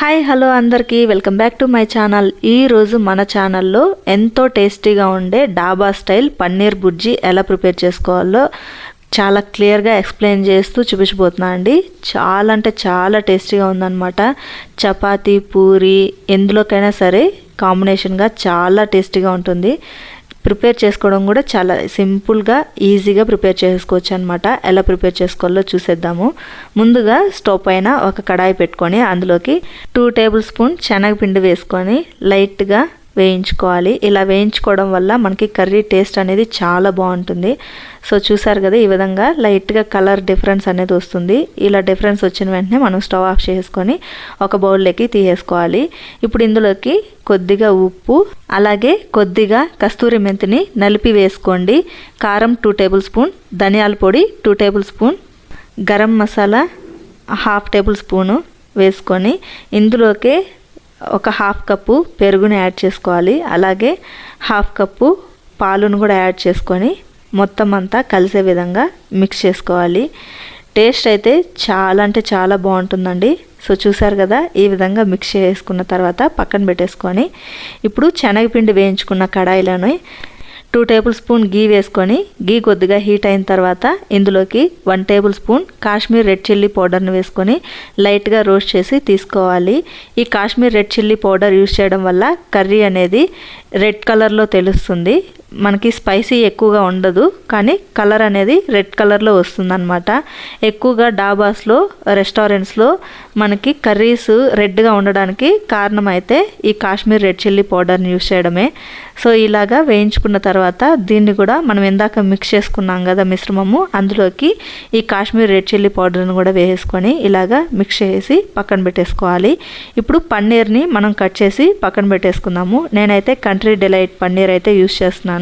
Hi hello అందరికీ welcome back to my channel. ఈరోజు మన ఛానల్లో ఎంతో టేస్టీగా ఉండే డాబా స్టైల్ పన్నీర్ బుర్జీ ఎలా ప్రిపేర్ చేసుకోవాలో చాలా క్లియర్గా ఎక్స్ప్లెయిన్ చేస్తూ చూపించబోతున్నా అండి. చాలా అంటే చాలా టేస్టీగా ఉందన్నమాట. చపాతీ, పూరి ఎందులోకైనా సరే కాంబినేషన్గా చాలా టేస్టీగా ఉంటుంది. ప్రిపేర్ చేసుకోవడం కూడా చాలా సింపుల్గా ఈజీగా ప్రిపేర్ చేసుకోవచ్చు అనమాట. ఎలా ప్రిపేర్ చేసుకోవాలో చూసేద్దాము. ముందుగా స్టవ్ పైన ఒక కడాయి పెట్టుకొని అందులోకి 2 టేబుల్ స్పూన్ శనగపిండి వేసుకొని లైట్గా వేయించుకోవాలి. ఇలా వేయించుకోవడం వల్ల మనకి కర్రీ టేస్ట్ అనేది చాలా బాగుంటుంది. సో చూసారు కదా, ఈ విధంగా లైట్గా కలర్ డిఫరెన్స్ అనేది వస్తుంది. ఇలా డిఫరెన్స్ వచ్చిన వెంటనే మనం స్టవ్ ఆఫ్ చేసుకొని ఒక బౌల్లోకి తీసేసుకోవాలి. ఇప్పుడు ఇందులోకి కొద్దిగా ఉప్పు, అలాగే కొద్దిగా కస్తూరి మెంతిని నలిపి వేసుకోండి. కారం 2 టేబుల్ స్పూన్, ధనియాల పొడి 2 table spoon, garam masala 1/2 table spoon వేసుకొని ఇందులోకి ఒక 1/2 కప్పు పెరుగుని యాడ్ చేసుకోవాలి. అలాగే 1/2 కప్పు పాలును కూడా యాడ్ చేసుకొని మొత్తం అంతా కలిసే విధంగా మిక్స్ చేసుకోవాలి. టేస్ట్ అయితే చాలా అంటే చాలా బాగుంటుందండి. సో చూసారు కదా, ఈ విధంగా మిక్స్ చేసుకున్న తర్వాత పక్కన పెట్టేసుకొని ఇప్పుడు శనగపిండి వేయించుకున్న కడాయిలోని 2 టేబుల్ స్పూన్ గీ వేసుకొని గీ కొద్దిగా హీట్ అయిన తర్వాత ఇందులోకి 1 table spoon Kashmir red chilli పౌడర్ని వేసుకొని లైట్గా రోస్ట్ చేసి తీసుకోవాలి. ఈ Kashmir red chilli powder use చేయడం వల్ల కర్రీ అనేది రెడ్ కలర్లో తెలుస్తుంది. మనకి స్పైసీ ఎక్కువగా ఉండదు, కానీ కలర్ అనేది రెడ్ కలర్లో వస్తుందన్నమాట. ఎక్కువగా డాబాస్లో, రెస్టారెంట్స్లో మనకి కర్రీస్ రెడ్గా ఉండడానికి కారణం అయితే ఈ కాశ్మీర్ రెడ్ చిల్లీ పౌడర్ని యూజ్ చేయడమే. సో ఇలాగా వేయించుకున్న తర్వాత దీన్ని కూడా మనం ఇందాక మిక్స్ చేసుకున్నాం కదా మిశ్రమము, అందులోకి ఈ కాశ్మీర్ రెడ్ చిల్లీ పౌడర్ని కూడా వేసుకొని ఇలాగా మిక్స్ చేసి పక్కన పెట్టేసుకోవాలి. ఇప్పుడు పన్నీర్ని మనం కట్ చేసి పక్కన పెట్టేసుకుందాము. నేనైతే కంట్రీ డిలైట్ పన్నీర్ అయితే యూజ్ చేస్తున్నాను.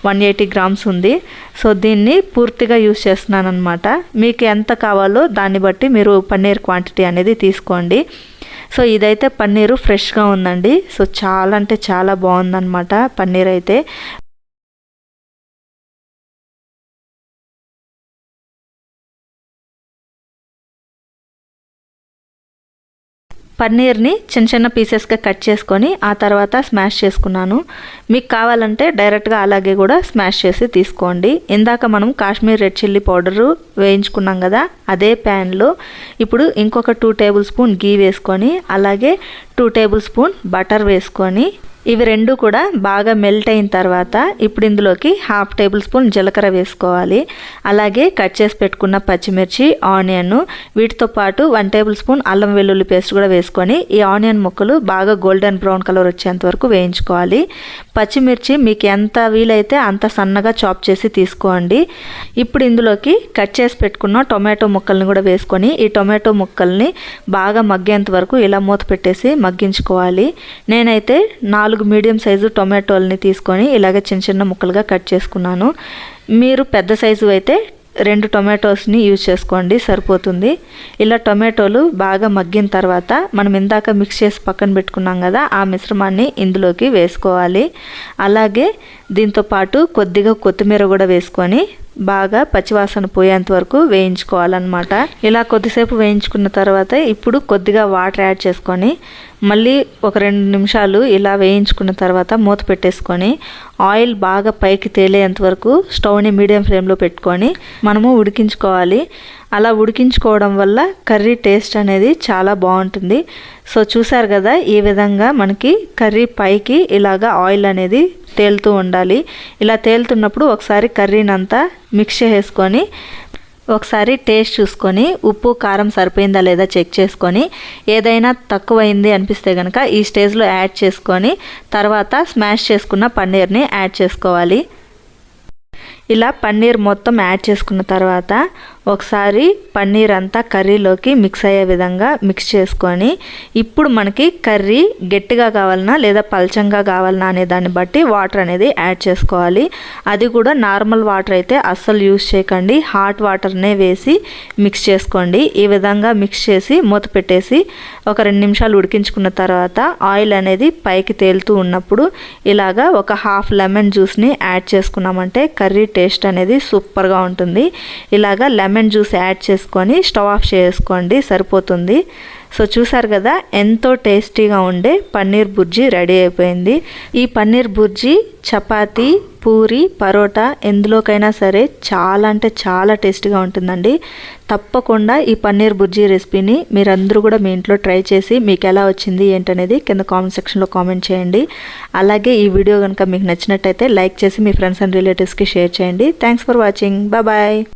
180 గ్రామ్స్ ఉంది. సో దీన్ని పూర్తిగా యూజ్ చేస్తున్నాను అనమాట. మీకు ఎంత కావాలో దాన్ని బట్టి మీరు పన్నీర్ క్వాంటిటీ అనేది తీసుకోండి. సో ఇదైతే పన్నీరు ఫ్రెష్గా ఉందండి. సో చాలా అంటే చాలా బాగుందన్నమాట పన్నీర్ అయితే. పన్నీర్ని చిన్న చిన్న పీసెస్గా కట్ చేసుకొని ఆ తర్వాత స్మాష్ చేసుకున్నాను. మీకు కావాలంటే డైరెక్ట్గా అలాగే కూడా స్మాష్ చేసి తీసుకోండి. ఇందాక మనం కాశ్మీర్ రెడ్ చిల్లీ పౌడరు వేయించుకున్నాం కదా, అదే ప్యాన్లో ఇప్పుడు ఇంకొక 2 టేబుల్ స్పూన్ గీ వేసుకొని అలాగే 2 టేబుల్ స్పూన్ బటర్ వేసుకొని ఇవి రెండు కూడా బాగా మెల్ట్ అయిన తర్వాత ఇప్పుడు ఇందులోకి 1/2 టేబుల్ స్పూన్ జీలకర్ర వేసుకోవాలి. అలాగే కట్ చేసి పెట్టుకున్న పచ్చిమిర్చి, ఆనియన్, వీటితో పాటు 1 టేబుల్ స్పూన్ అల్లం వెల్లుల్లి పేస్ట్ కూడా వేసుకొని ఈ ఆనియన్ ముక్కలు బాగా గోల్డెన్ బ్రౌన్ కలర్ వచ్చేంత వరకు వేయించుకోవాలి. పచ్చిమిర్చి మీకు ఎంత వీలైతే అంత సన్నగా చాప్ చేసి తీసుకోండి. ఇప్పుడు ఇందులోకి కట్ చేసి పెట్టుకున్న టొమాటో ముక్కల్ని కూడా వేసుకొని ఈ టొమాటో ముక్కల్ని బాగా మగ్గేంత వరకు ఇలా మూత పెట్టేసి మగ్గించుకోవాలి. నేనైతే 4 మీడియం సైజు టొమాటోల్ని తీసుకొని ఇలాగ చిన్న చిన్న ముక్కలుగా కట్ చేసుకున్నాను. మీరు పెద్ద సైజు అయితే 2 టొమాటోస్ని యూజ్ చేసుకోండి, సరిపోతుంది. ఇలా టొమాటోలు బాగా మగ్గిన తర్వాత మనం ఇందాక మిక్స్ చేసి పక్కన పెట్టుకున్నాం కదా, ఆ మిశ్రమాన్ని ఇందులోకి వేసుకోవాలి. అలాగే దీంతో పాటు కొద్దిగా కొత్తిమీర కూడా వేసుకొని బాగా పచ్చివాసన పోయేంత వరకు వేయించుకోవాలన్నమాట. ఇలా కొద్దిసేపు వేయించుకున్న తర్వాత ఇప్పుడు కొద్దిగా వాటర్ యాడ్ చేసుకొని మళ్ళీ ఒక 2 నిమిషాలు ఇలా వేయించుకున్న తర్వాత మూత పెట్టేసుకొని ఆయిల్ బాగా పైకి తేలేంత వరకు స్టవ్ని మీడియం ఫ్లేమ్లో పెట్టుకొని మనము ఉడికించుకోవాలి. అలా ఉడికించుకోవడం వల్ల కర్రీ టేస్ట్ అనేది చాలా బాగుంటుంది. సో చూసారు కదా, ఈ విధంగా మనకి కర్రీ పైకి ఇలాగా ఆయిల్ అనేది తేలుతూ ఉండాలి. ఇలా తేలుతున్నప్పుడు ఒకసారి కర్రీని అంతా మిక్స్ చేసుకొని ఒకసారి టేస్ట్ చూసుకొని ఉప్పు కారం సరిపోయిందా లేదా చెక్ చేసుకొని ఏదైనా తక్కువైంది అనిపిస్తే కనుక ఈ స్టేజ్లో యాడ్ చేసుకొని తర్వాత స్మాష్ చేసుకున్న పన్నీర్ని యాడ్ చేసుకోవాలి. ఇలా పన్నీర్ మొత్తం యాడ్ చేసుకున్న తర్వాత ఒకసారి పన్నీర్ అంతా కర్రీలోకి మిక్స్ అయ్యే విధంగా మిక్స్ చేసుకొని ఇప్పుడు మనకి కర్రీ గట్టిగా కావాలన్నా లేదా పల్చంగా కావాలన్నా అనే దాన్ని బట్టి వాటర్ అనేది యాడ్ చేసుకోవాలి. అది కూడా నార్మల్ వాటర్ అయితే అస్సలు యూజ్ చేయకండి, హాట్ వాటర్నే వేసి మిక్స్ చేసుకోండి. ఈ విధంగా మిక్స్ చేసి మూత పెట్టేసి ఒక 2 నిమిషాలు ఉడికించుకున్న తర్వాత ఆయిల్ అనేది పైకి తేలుతూ ఉన్నప్పుడు ఇలాగా ఒక 1/2 లెమన్ జ్యూస్ని యాడ్ చేసుకున్నామంటే కర్రీ టేస్ట్ అనేది సూపర్గా ఉంటుంది. ఇలాగా లెమన్ జ్యూస్ యాడ్ చేసుకొని స్టవ్ ఆఫ్ చేసుకోండి, సరిపోతుంది. సో చూసారు కదా, ఎంతో టేస్టీగా ఉండే పన్నీర్ బుర్జీ రెడీ అయిపోయింది. ఈ పన్నీర్ బుర్జీ చపాతీ, పూరి, పరోటా ఎందులోకైనా సరే చాలా అంటే చాలా టేస్టీగా ఉంటుందండి. తప్పకుండా ఈ పన్నీర్ బుర్జీ రెసిపీని మీరందరూ కూడా మీ ఇంట్లో ట్రై చేసి మీకు ఎలా వచ్చింది ఏంటనేది కింద కామెంట్ సెక్షన్లో కామెంట్ చేయండి. అలాగే ఈ వీడియో కనుక మీకు నచ్చినట్టయితే లైక్ చేసి మీ ఫ్రెండ్స్ అండ్ రిలేటివ్స్కి షేర్ చేయండి. Thanks for watching. బాయ్.